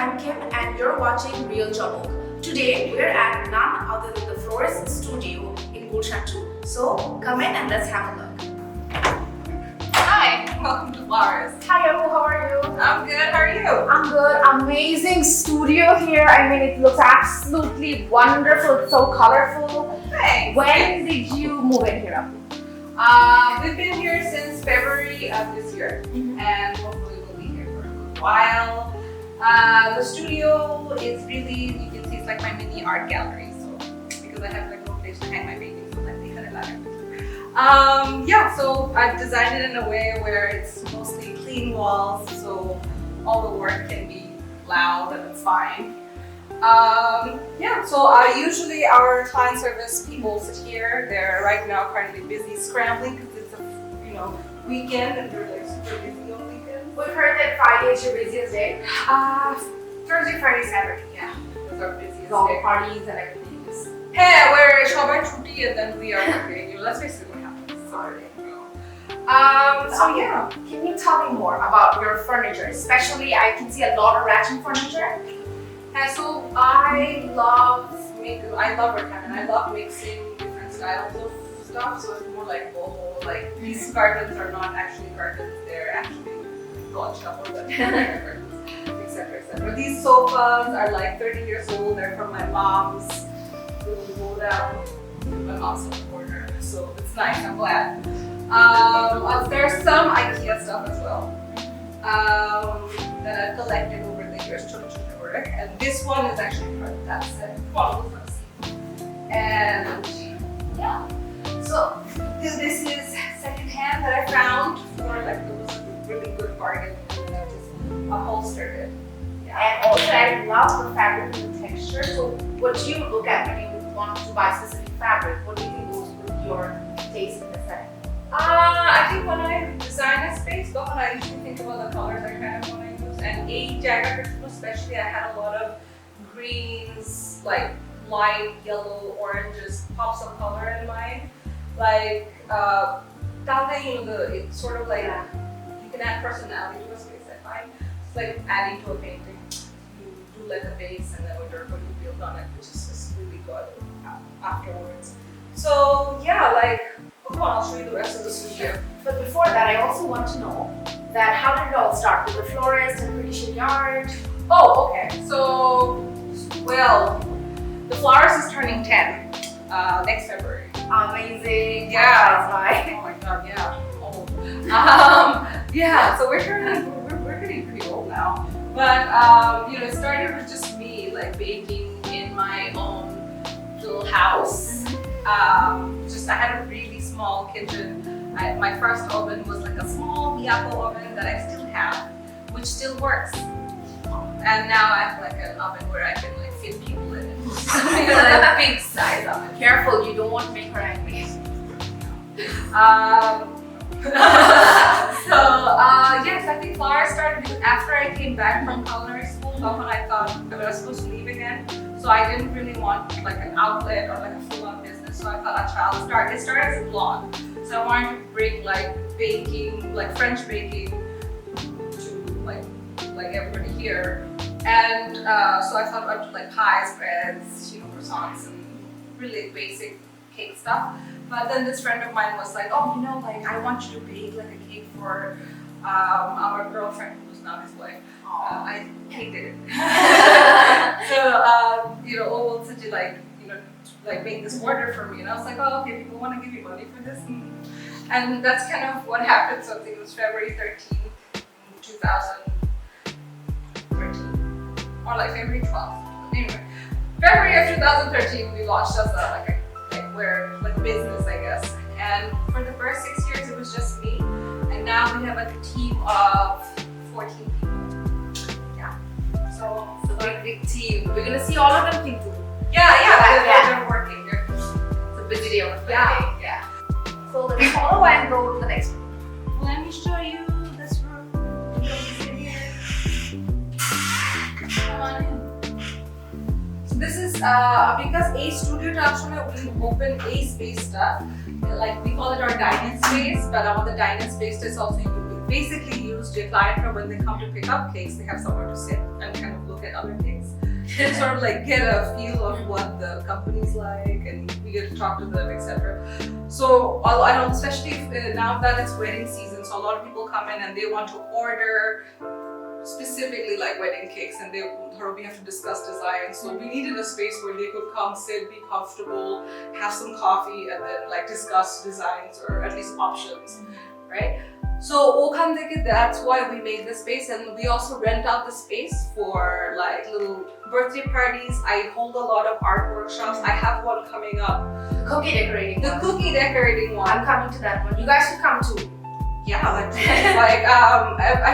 I'm Kim and you're watching Real Chamak. Today we're at none other than the Flourist studio in Gulshan too. So come in and let's have a look. Hi, welcome to Flourist. Hi Abu, how are you? I'm good, how are you? I'm good. Amazing studio here. I mean, it looks absolutely wonderful. It's so colorful. Thanks. When did you move in here, Abu? We've been here since February of this year, and hopefully we'll be here for a little while. The studio is really, you can see it's like my mini art gallery, so because I have like no place to hang my paintings, so like they had a ladder. Yeah, so I've designed it in a way where it's mostly clean walls, so all the work can be loud and it's fine. Yeah, so usually our client service people sit here. They're right now currently busy scrambling because it's a weekend and they're like super busy on weekends. We've heard that Friday is your busiest day. Thursday, Friday, Saturday, yeah. Those are busiest All days. parties and everything. Hey, we're Shobai Chuti and then we are working. Let's face it, what happens. Sorry. So yeah. Can you tell me more about your furniture? Especially, I can see a lot of ratchet furniture. And so I love rectangle. I love mixing different styles of stuff. So it's more like boho. Like these curtains are not actually curtains; they're actually launch cover that curtains, etc., etc. These sofas are like 30 years old. They're from my mom's little go down. My mom's in the corner, so it's nice. I'm glad. There's some IKEA stuff as well that I've collected over the years. And this one is actually part of that set. And yeah, so this is secondhand that I found for like it was a really good bargain, and I just upholstered it. Yeah. And also, I love the fabric and the texture. So, what do you look at when you want to buy specific fabric? What do you think goes with your taste in the setting? I think when I design a space, when I usually think about the colors I kind of want to use, and Dhaka especially, I had a lot of greens, like light yellow, oranges, pops of color in mine. Like Dhaka, it's sort of like you can add personality to a space. I find it's like adding to a painting. You do like a base, and then what you build on it, which is just really good afterwards. So yeah, like. Come on, I'll show you the rest of the studio. But before that, I also want to know that how did it all start with the Flourist and prettyshittyart? Oh, okay. So, well, the Flourist is turning 10 next February. Amazing. Yeah. Oh my god, yeah. Old. Yeah. So we're getting pretty old now. But it started with just me like baking in my own little house. I had a really small kitchen. My first oven was like a small Miyako oven that I still have, which still works. And now I have like an oven where I can like fit people in it. A big size oven. Careful, you don't want to make her angry. Yes, I think Flourist started after I came back from culinary school. That's when I thought I was supposed to leave again. So I didn't really want like an outlet or like a full-on business. So I thought it started as a blog. So I wanted to bring like baking, like French baking to like everybody here. And so I thought about like pies, breads, croissants and really basic cake stuff. But then this friend of mine was like, oh, like I want you to bake like a cake for our girlfriend who's now his wife. I hated it. So, said you like make this order for me, and I was like, oh, okay, people want to give you money for this, and that's kind of what happened. So I think it was February 13th, 2013, or like February 12th. Anyway, February of 2013, we launched as a business, I guess. And for the first 6 years, it was just me, and now we have a team of 14 people. So it's a big team. We're gonna see all of them think too. They're working. It's a busy day on a Friday. Yeah. So let's follow and go to the next room. Let me show you this room. Sit here. Come on in. So this is because a studio will open a space stuff. Like we call it our dining space, but our the dining space is also basically used to a client when they come to pick up cakes. They have somewhere to sit and kind of look at sort of like get a feel of what the company's like, and we get to talk to them, etc. So I know, especially now that it's wedding season, so a lot of people come in and they want to order specifically like wedding cakes, and we have to discuss design. So we needed a space where they could come, sit, be comfortable, have some coffee, and then like discuss designs or at least options, right? So that's why we made this space, and we also rent out the space for like little birthday parties. I hold a lot of art workshops. I have one coming up. The cookie decorating The one. cookie decorating one. I'm coming to that one. You guys should come too. Yeah, I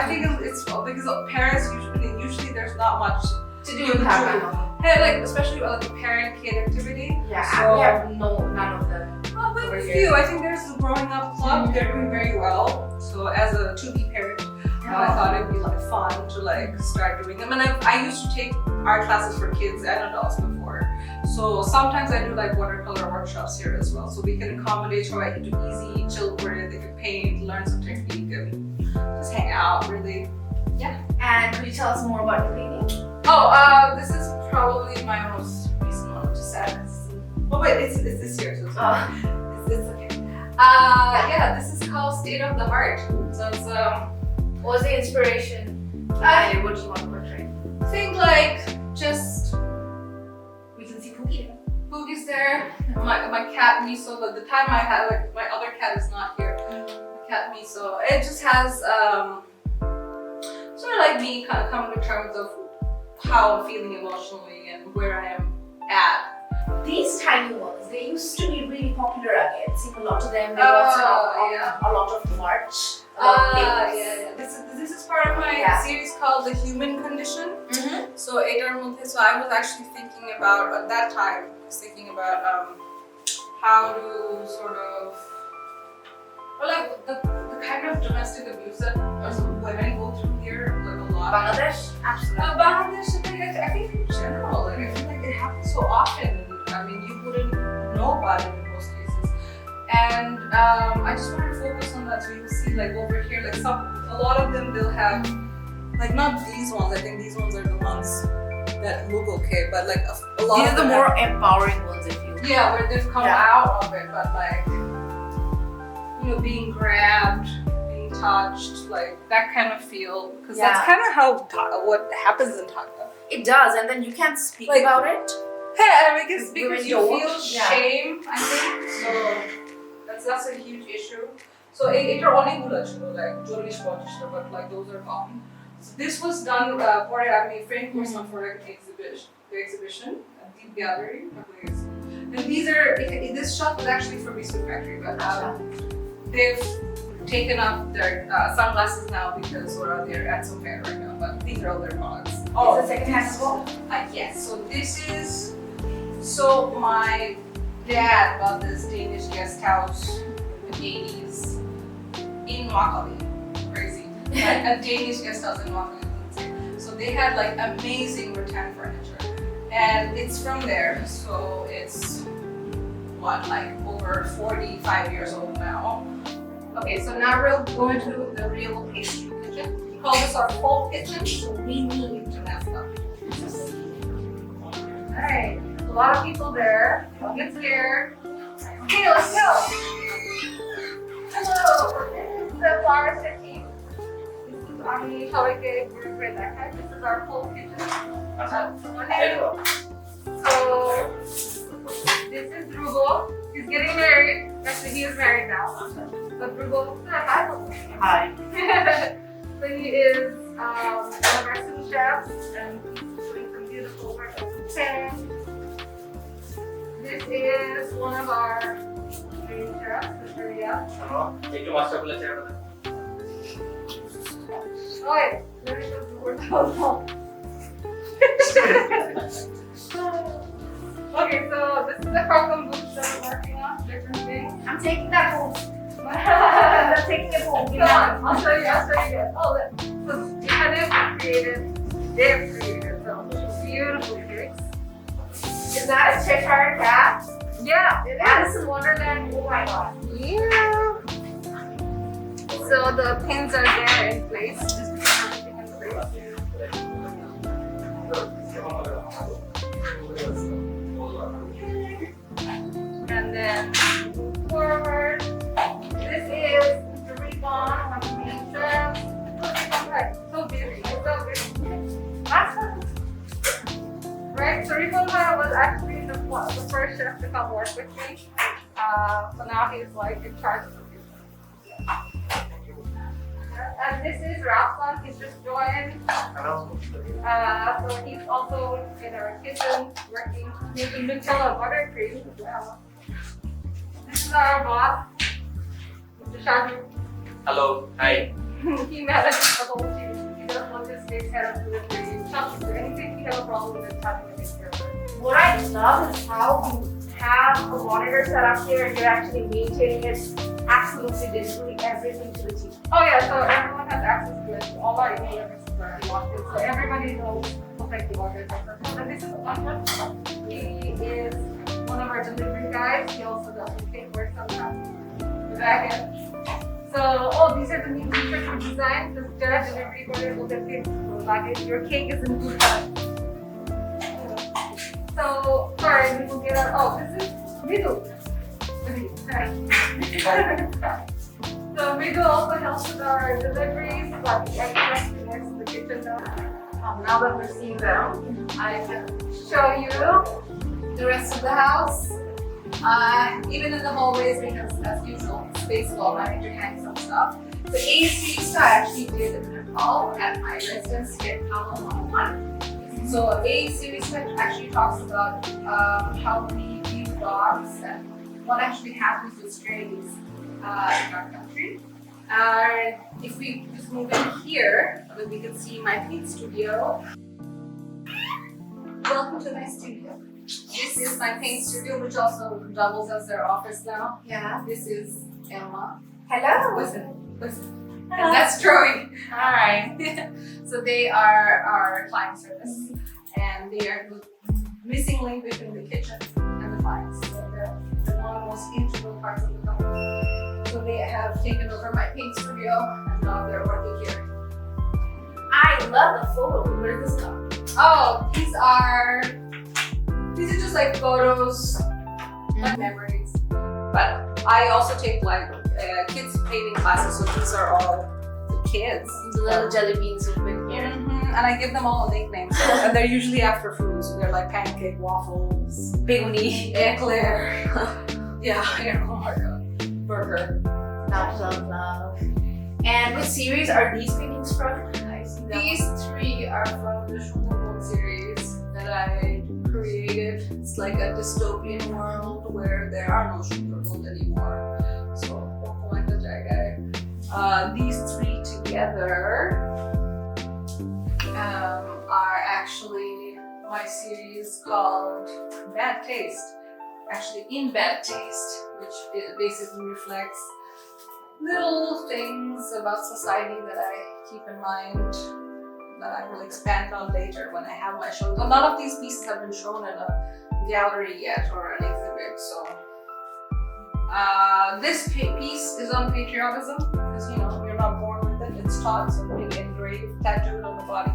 think it's because parents usually there's not much To do with that. Hey, like especially like a parent-kid activity. Yeah, so, we have none of them. But a few. I think there's the growing up club. They're doing very well. So as a to-be parent, I thought it'd be like fun to like start doing them. And I used to take art classes for kids and adults before. So sometimes I do like watercolor workshops here as well. So we can accommodate so I can do easy, chill period. They can paint, learn some technique, and just hang out. Really, yeah. And could you tell us more about the painting? Oh, this is probably my most recent one, which is sad. Oh wait, it's this year, so it's okay. Yeah, this is called State of the Heart. So it's What was the inspiration? And what do you want to portray? I think like just We can see Pookie. Pookie's there. My cat Miso. But the time I had like my other cat is not here. My cat Miso. It just has sort of like me kind of coming to terms of how I'm feeling emotionally and where I am at. These tiny ones, they used to be really popular again. Seeing a lot of them. There was a lot of merch. Yeah. This is part of my series called The Human Condition. So I was actually thinking about at that time. I was thinking about how to sort of, or like the kind of domestic abuse that women go through here, like a lot. Bangladesh? Absolutely. Bangladesh, I think in general, like I feel like it happens so often. I mean, you wouldn't know about it in most cases. And I just want to focus on that, so you will see like over here, like a lot of them they'll have, like not these ones. I think these ones are the ones that look okay, but like a lot. These of are the them more empowering ones, I feel. Yeah, where they've come out of it, but like being grabbed, being touched, like that kind of feel, because that's kind of how what happens in Dhaka. It does, and then you can't speak about it. Yeah, because you don't. feel shame, I think. So that's a huge issue. So it are only like Jolish, but like those are gone. So this was done for a frame course for an exhibition at the gallery. And this shop was actually for Miso Factory, but they've taken off their sunglasses now because they're at some fair right now. But these are all their products. Is it second-hand as well? Yes. So this is. So my dad bought this Danish guest house in the 80s in Makali. Crazy. A Danish guest house in Makali. So they had like amazing rattan furniture. And it's from there. So it's like over 45 years old now. Okay, so now we'll go into the real pastry kitchen. We call this our full kitchen, so we need to mess up. Alright. A lot of people there. Don't get scared. Okay, let's go. Hello. This is the Flourist team. This is Ami, Chamak, Dhaka. This is our full kitchen. So this is Rugo. He's getting married. Actually, he is married now. But Rugo, hi. So he is one of our sous chefs, and he's doing some beautiful work at the pan. This is one of our main chefs, Saria. Oh wait, let me show the word. Okay, so this is the program booth that we're working on, different things. I'm taking that home. I'm taking it home. Come on, I'll show you again. So they've created some beautiful cakes. Is that a Cheshire cat? Yeah, it is. Alice in Wonderland. Oh my god. Yeah. So the pins are there in place. Just put everything in place. Ricola was actually the first chef to come work with me. So now he's like in charge of the business. And this is Ralph. He's just joined. Hello. So he's also in our kitchen working, making Nutella buttercream as well. This is our boss, Mr. Shadu. Hello. Hi. He manages the whole team. He does logistics, head of delivery, shops, anything we have a problem with having a big server. What I love is how you have a monitor set up here and you're actually maintaining it absolutely digitally, everything to the T. Oh yeah, so everyone has access to it. All our email addresses are locked in, so everybody knows what like the orders are. And this is Anya. He is one of our delivery guys. He also does the paperwork sometimes. The back end. So, these are the new features we designed. The delivery order will get paid for luggage. Your cake is in good time. So, sorry, we will get out. This is Miso. So, Miso also helps with our deliveries, but the express works in the kitchen now. Now that we're seeing them, I can show you the rest of the house. Even in the hallways, because as usual, space law manager hangs some stuff. The A3 I actually did a call at my residence here in Palo 101. So A series actually talks about how we view dogs and what actually happens with strays in our country. If we just move in here, then we can see my paint studio. Welcome to my studio. This is my paint studio, which also doubles as their office now. Yeah. This is Emma. Hello. Listen. And that's Troy. Alright. So they are our client service, and they are the missing link between the kitchen and the clients. So they're one of the most integral parts of the company. So they have taken over my paint studio, and now they're working here. I love the photo. Where does this come? Oh, these are just like photos, like memories. But I also take like kids painting classes, so these are all the kids. The little jelly beans who've been here. And I give them all a nickname. So, and they're usually after food, so they're like pancake, waffles, Biguni. eclair. Yeah, oh my god. Burger. Love. And what series are these paintings from? I see them. These three are from the Sugar series that I created. It's like a dystopian world where there are no sugar bones anymore. So, like the guy. These three together are actually my series called Bad Taste. Actually, in Bad Taste, which basically reflects little things about society that I keep in mind, that I will expand on later when I have my shows. A lot of these pieces have been shown in a gallery yet or an exhibit, so this piece is on patriotism, because you're not born with it, it's taught, so being engraved, tattooed on the body.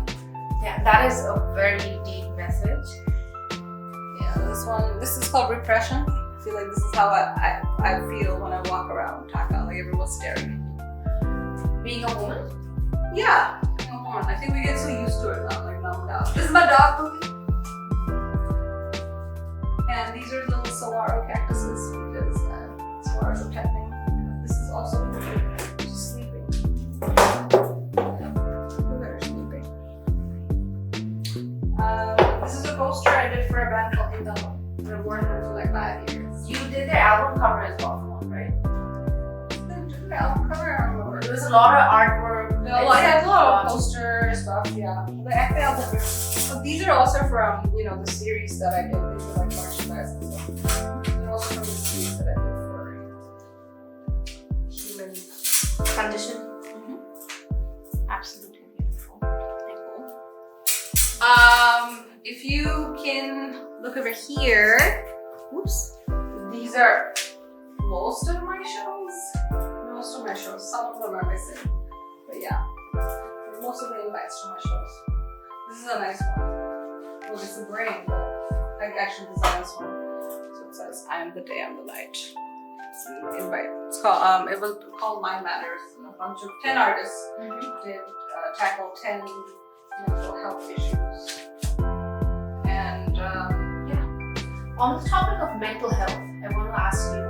Yeah, that is a very deep message. Yeah, this is called repression. I feel like this is how I feel when I walk around Dhaka, like everyone's staring at me. Being a woman? Yeah, come on. I think we get so used to it now, like numbed out. This is my dog, Pookie. And these are little saguaro cactuses because saguaros are pet name. This is also Pookie. She's sleeping. Look at her sleeping. This is a poster I did for a band called Dhaka. I've worked on it for like 5 years. You did their album cover as well for one, right? The album cover, I don't remember. There was a lot of artwork. I had a lot of poster stuff, yeah. But these are also from, the series that I did. These are like merchandise and stuff. They're also from the series that I did for human Condition. Absolutely beautiful. If you can look over here, oops, these are most of my shows. Some of them are missing, but yeah, most of the invites to my shows. This is a nice one. Well, it's a brain, but I actually designed this one. So it says, "I am the day, I'm the light." It's an invite. It's called it was called Mind Matters. A bunch of 10 artists did tackle 10 mental health issues, and On the topic of mental health, I want to ask you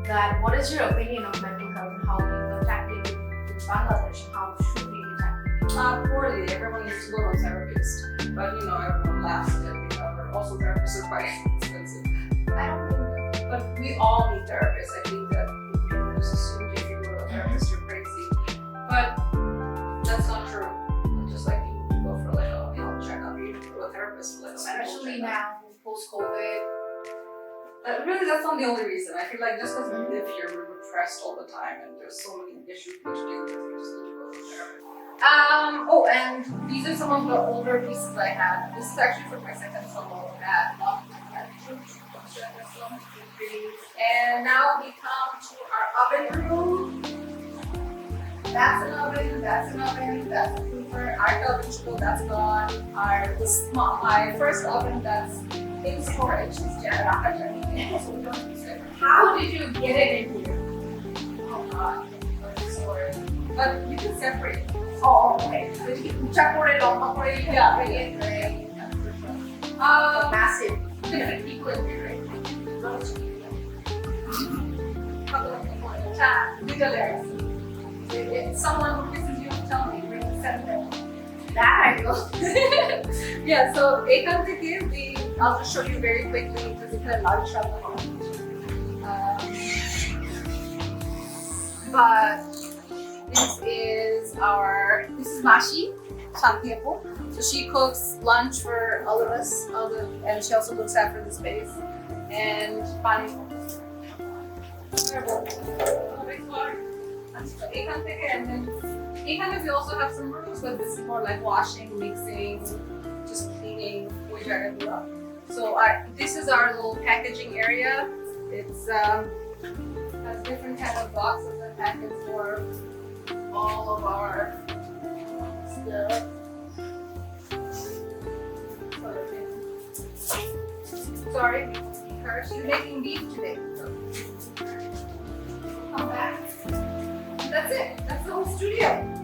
that what is your opinion of mental health and how people are tackling it in Bangladesh and how should we be tackling it? Poorly. Everyone needs to go to a therapist. But you know, everyone laughs at it because also therapists are quite expensive. I don't think But we all need therapists. I think that people just assume if you go to a therapist, you're crazy. But that's not true. Just like you go for like a health checkup, you go to a therapist for like a medical especially checkup. now post-COVID. Really, that's not the only reason. I feel like just because we live here, we're repressed all the time, and there's so many issues we deal with. We just need to go to therapy. Oh, and these are some of the older pieces I had. This is actually from my second solo at and now we come to our oven room. That's an oven, that's an oven, that's a cooker. Our oven tool, that's gone. My first oven that's in storage is Dhaka, so we don't use it. How did you get it in here? Oh god, storage. But you can separate it. Oh, okay. So you can check for it on the way. Yeah. Bring it, right? Massive. Different people in here, right? If someone who kisses you, tell me, bring the center. That I know. Yeah, so I'll just show you very quickly because it's a large travel. But this is Mashi, Santiago. So she cooks lunch for all of us, and she also looks after the space. And Pani. And then we also have some rooms, but this is more like washing, mixing, just cleaning, which I really love. So this is our little packaging area. It's has different kind of boxes and packets for all of our stuff. Sorry, Kirsch, you're making beef today. So come back. That's it. That's the whole studio.